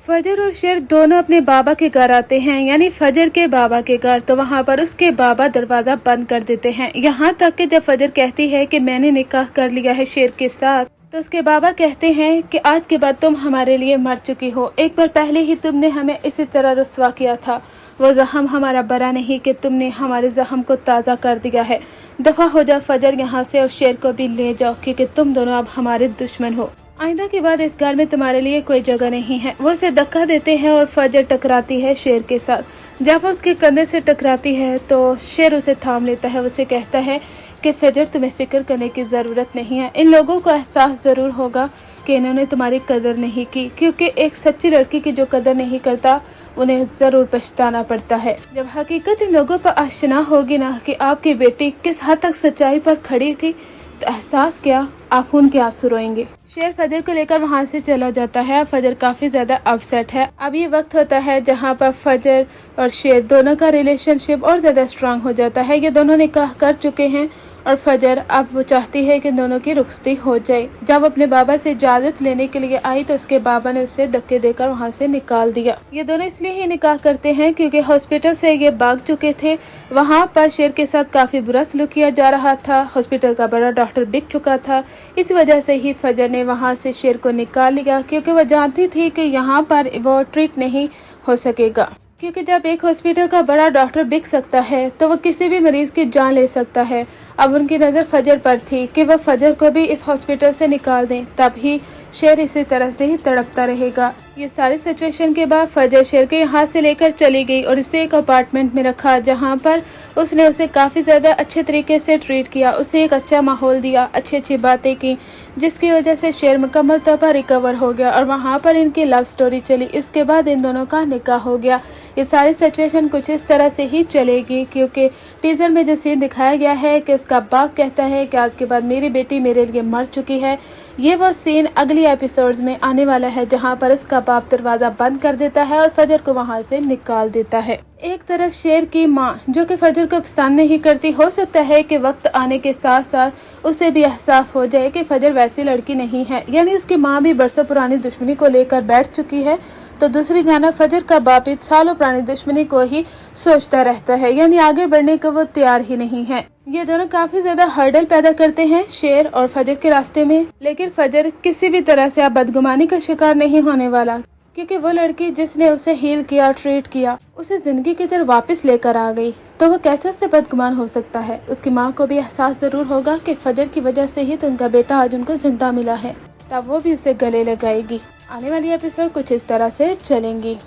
फजर और शेर दोनों अपने बाबा के घर आते हैं, यानी फजर के बाबा के घर। तो वहाँ पर उसके बाबा दरवाज़ा बंद कर देते हैं। यहाँ तक कि जब फजर कहती है कि मैंने निकाह कर लिया है शेर के साथ, तो उसके बाबा कहते हैं कि आज के बाद तुम हमारे लिए मर चुकी हो। एक बार पहले ही तुमने हमें इसी तरह रुस्वा किया था। वो ज़ख्म हमारा बरा नहीं कि तुमने हमारे ज़ख्म को ताज़ा कर दिया है। दफ़ा हो जाओ फजर यहाँ से, और शेर को भी ले जाओ, क्योंकि तुम दोनों अब हमारे दुश्मन हो। आइंदा के बाद इस घर में तुम्हारे लिए कोई जगह नहीं है। वो उसे धक्का देते हैं और फजर टकराती है शेर के साथ। जब वो उसके कंधे से टकराती है तो शेर उसे थाम लेता है। उसे कहता है कि फजर, तुम्हें फ़िक्र करने की ज़रूरत नहीं है। इन लोगों को एहसास ज़रूर होगा कि इन्होंने तुम्हारी कदर नहीं की, क्योंकि एक सच्ची लड़की की जो कदर नहीं करता उन्हें ज़रूर पछताना पड़ता है। जब हकीकत इन लोगों पर आशना होगी ना कि आपकी बेटी किस हद तक सच्चाई पर खड़ी थी, तो एहसास क्या, आप खून के आंसू रोएंगे। शेर फजर को लेकर वहाँ से चला जाता है। फजर काफ़ी ज़्यादा अपसेट है। अब ये वक्त होता है जहाँ पर फजर और शेर दोनों का रिलेशनशिप और ज़्यादा स्ट्रांग हो जाता है। ये दोनों निकाह कर चुके हैं और फजर अब वो चाहती है कि दोनों की रुखसती हो जाए। जब अपने बाबा से इजाज़त लेने के लिए आई तो उसके बाबा ने उसे धक्के देकर वहाँ से निकाल दिया। ये दोनों इसलिए ही निकाह करते हैं क्योंकि हॉस्पिटल से ये भाग चुके थे। वहाँ पर शेर के साथ काफ़ी बुरा सलूक किया जा रहा था। हॉस्पिटल का बड़ा डॉक्टर बिक चुका था। इस वजह से ही फजर ने वहाँ से शेर को निकाल लिया, क्योंकि वह जानती थी कि यहाँ पर वो ट्रीट नहीं हो सकेगा। क्योंकि जब एक हॉस्पिटल का बड़ा डॉक्टर बिक सकता है तो वो किसी भी मरीज़ की जान ले सकता है। अब उनकी नज़र फजर पर थी कि वह फजर को भी इस हॉस्पिटल से निकाल दें, तब ही शेर इसी तरह से ही तड़पता रहेगा। ये सारी सिचुएशन के बाद फजर शेर के यहाँ से लेकर चली गई और उसे एक अपार्टमेंट में रखा, जहाँ पर उसने उसे काफ़ी ज़्यादा अच्छे तरीके से ट्रीट किया। उसे एक अच्छा माहौल दिया, अच्छी अच्छी बातें की, जिसकी वजह से शेर मुकम्मल तौर पर रिकवर हो गया और वहाँ पर इनकी लव स्टोरी चली। इसके बाद इन दोनों का निकाह हो गया। ये सारी सिचुएशन कुछ इस तरह से ही चलेगी, क्योंकि टीज़र में जो सीन दिखाया गया है कि उसका बाप कहता है कि आज के बाद मेरी बेटी मेरे लिए मर चुकी है। ये वो सीन अगली एपिसोड्स में आने वाला है, जहाँ पर उसका बाप दरवाज़ा बंद कर देता है और फजर को वहाँ से निकाल देता है। एक तरफ शेर की माँ जो कि फजर को पसंद नहीं करती, हो सकता है कि वक्त आने के साथ साथ उसे भी एहसास हो जाए कि फजर वैसी लड़की नहीं है, यानी उसकी माँ भी बरसों पुरानी दुश्मनी को लेकर बैठ चुकी है। तो दूसरी जानब फजर का बाप सालों पुरानी दुश्मनी को ही सोचता रहता है, यानी आगे बढ़ने को वो तैयार ही नहीं है। ये दोनों काफी ज्यादा हर्डल पैदा करते हैं शेर और फजर के रास्ते में, लेकिन फजर किसी भी तरह से अब बदगुमानी का शिकार नहीं होने वाला, क्योंकि वो लड़की जिसने उसे हील किया, ट्रीट किया, उसे जिंदगी की तरफ वापस लेकर आ गई। तो वो कैसे उससे बदगुमान हो सकता है। उसकी माँ को भी एहसास जरूर होगा कि फजर की वजह से ही तो उनका बेटा आज उनको जिंदा मिला है, तब वो भी उसे गले लगाएगी। आने वाली एपिसोड कुछ इस तरह से चलेंगी।